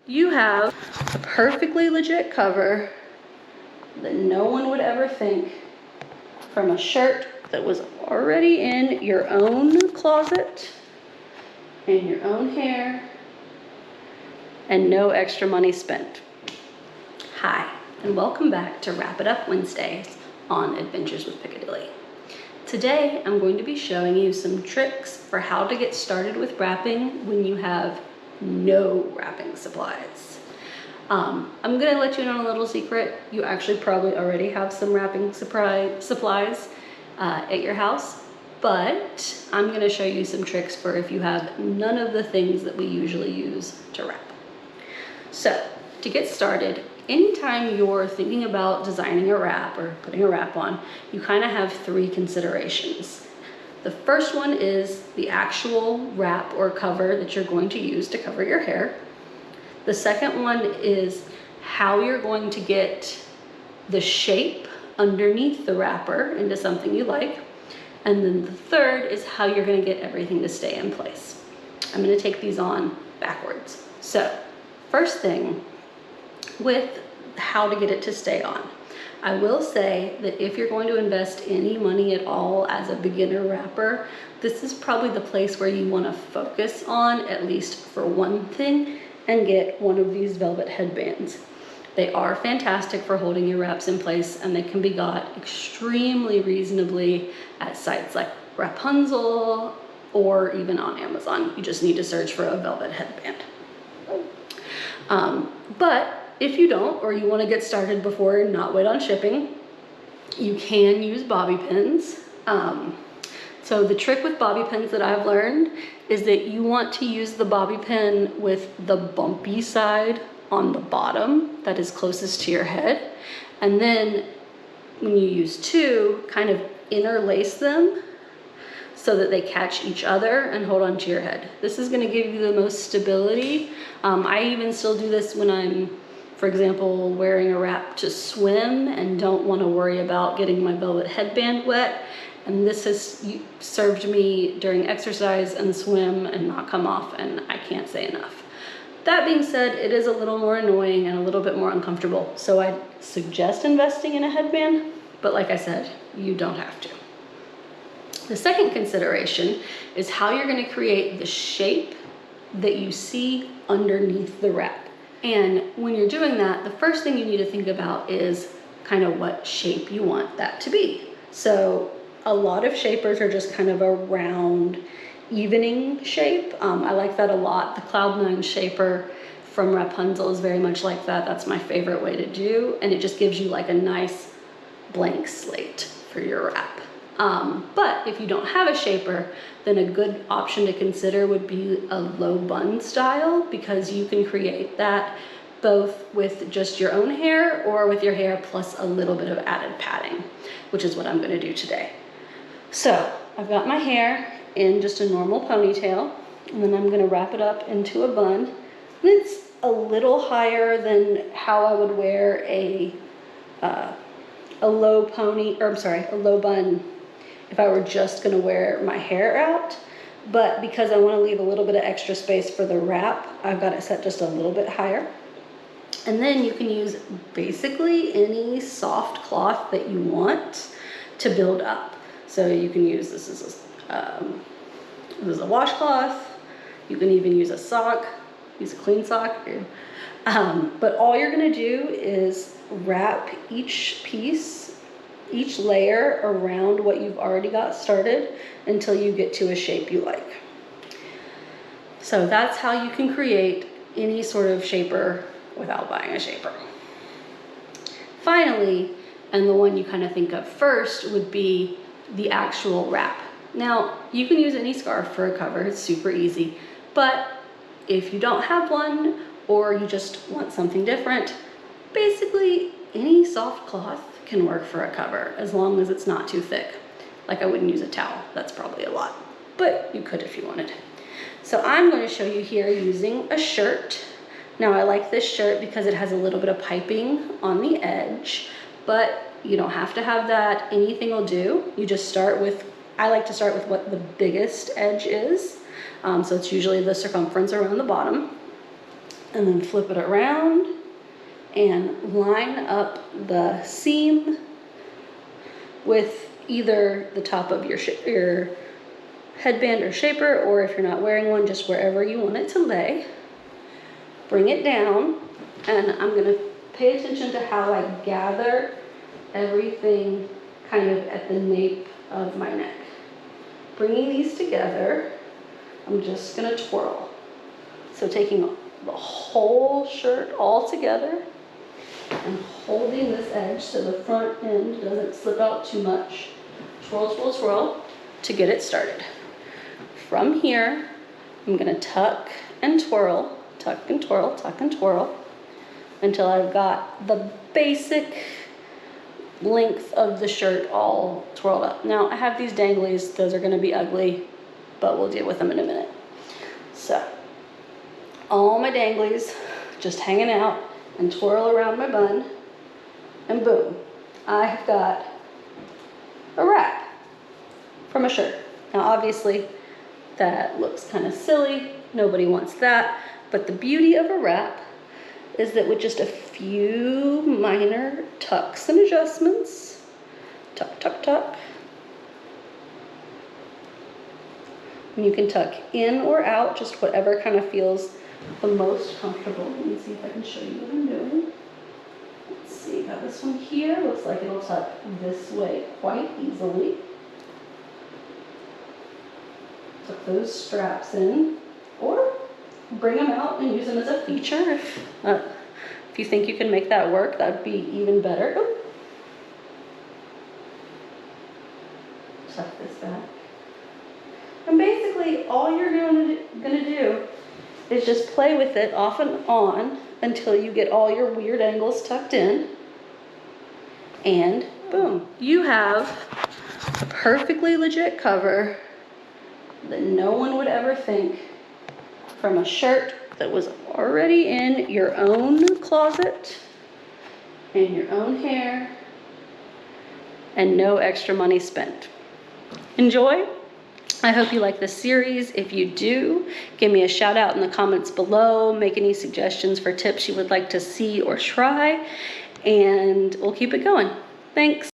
You have a perfectly legit cover that no one would ever think from a shirt that was already in your own closet, in your own hair, and no extra money spent. Hi, and welcome back to Wrap It Up Wednesdays on Adventures with Piccadilly. Today, I'm going to be showing you some tricks for how to get started with wrapping when you have no wrapping supplies. I'm gonna let you in on a little secret. You actually probably already have some wrapping supplies at your house, but I'm gonna show you some tricks for if you have none of the things that we usually use to wrap. So, to get started, anytime you're thinking about designing a wrap or putting a wrap on, you kind of have three considerations. The first one is the actual wrap or cover that you're going to use to cover your hair. The second one is how you're going to get the shape underneath the wrapper into something you like. And then the third is how you're going to get everything to stay in place. I'm going to take these on backwards. So, first thing, with how to get it to stay on. I will say that if you're going to invest any money at all as a beginner wrapper, this is probably the place where you want to focus on, at least for one thing, and get one of these velvet headbands. They are fantastic for holding your wraps in place, and they can be got extremely reasonably at sites like Rapunzel or even on Amazon. You just need to search for a velvet headband. But if you don't, or you want to get started before and not wait on shipping, you can use bobby pins. So the trick with bobby pins that I've learned is that you want to use the bobby pin with the bumpy side on the bottom that is closest to your head. And then when you use two, kind of interlace them so that they catch each other and hold on to your head. This is going to give you the most stability. I even still do this when I'm, for example, wearing a wrap to swim and don't want to worry about getting my velvet headband wet. And this has served me during exercise and swim and not come off, and I can't say enough. That being said, it is a little more annoying and a little bit more uncomfortable. So I suggest investing in a headband, but like I said, you don't have to. The second consideration is how you're going to create the shape that you see underneath the wrap. And when you're doing that, the first thing you need to think about is kind of what shape you want that to be. So a lot of shapers are just kind of a round, evening shape. I like that a lot. The Cloud9 shaper from Rapunzel is very much like that. That's my favorite way to do. And it just gives you like a nice blank slate for your wrap. But if you don't have a shaper, then a good option to consider would be a low bun style, because you can create that both with just your own hair or with your hair plus a little bit of added padding, which is what I'm going to do today. So I've got my hair in just a normal ponytail, and then I'm going to wrap it up into a bun. And it's a little higher than how I would wear a low bun if I were just going to wear my hair out. But because I want to leave a little bit of extra space for the wrap, I've got it set just a little bit higher. And then you can use basically any soft cloth that you want to build up. So you can use this as a washcloth. You can even use a sock, use a clean sock. But all you're going to do is wrap each piece, each layer around what you've already got started until you get to a shape you like. So that's how you can create any sort of shaper without buying a shaper. Finally, and the one you kind of think of first, would be the actual wrap. Now, you can use any scarf for a cover, it's super easy, but if you don't have one or you just want something different, basically any soft cloth can work for a cover as long as it's not too thick. Like, I wouldn't use a towel, that's probably a lot, but you could if you wanted. So I'm going to show you here using a shirt. Now, I like this shirt because it has a little bit of piping on the edge, but you don't have to have that. Anything will do. You just start with, I like to start with what the biggest edge is. So it's usually the circumference around the bottom. and then flip it around and line up the seam with either the top of your headband or shaper, or if you're not wearing one, just wherever you want it to lay. Bring it down, and I'm gonna pay attention to how I gather everything kind of at the nape of my neck. Bringing these together, I'm just gonna twirl. So taking the whole shirt all together and holding this edge so the front end doesn't slip out too much. Twirl, twirl, twirl to get it started. From here, I'm gonna tuck and twirl, tuck and twirl, tuck and twirl until I've got the basic length of the shirt all twirled up. Now I have these danglies, those are gonna be ugly, but we'll deal with them in a minute. So, all my danglies just hanging out and twirl around my bun, and boom, I've got a wrap from a shirt. Now obviously that looks kind of silly, nobody wants that, but the beauty of a wrap is that with just a few minor tucks and adjustments, tuck, tuck, tuck, and you can tuck in or out, just whatever kind of feels the most comfortable. Let me see if I can show you what I'm doing. Let's see, got this one here, looks like it'll tuck this way quite easily. Tuck those straps in, or bring them out and use them as a feature. If you think you can make that work, that'd be even better. Ooh. Tuck this back. And basically all you're gonna do is just play with it off and on until you get all your weird angles tucked in. And boom, you have a perfectly legit cover that no one would ever think from a shirt that was already in your own closet, in your own hair, and no extra money spent. Enjoy. I hope you like this series. If you do, give me a shout out in the comments below. Make any suggestions for tips you would like to see or try, and we'll keep it going. Thanks.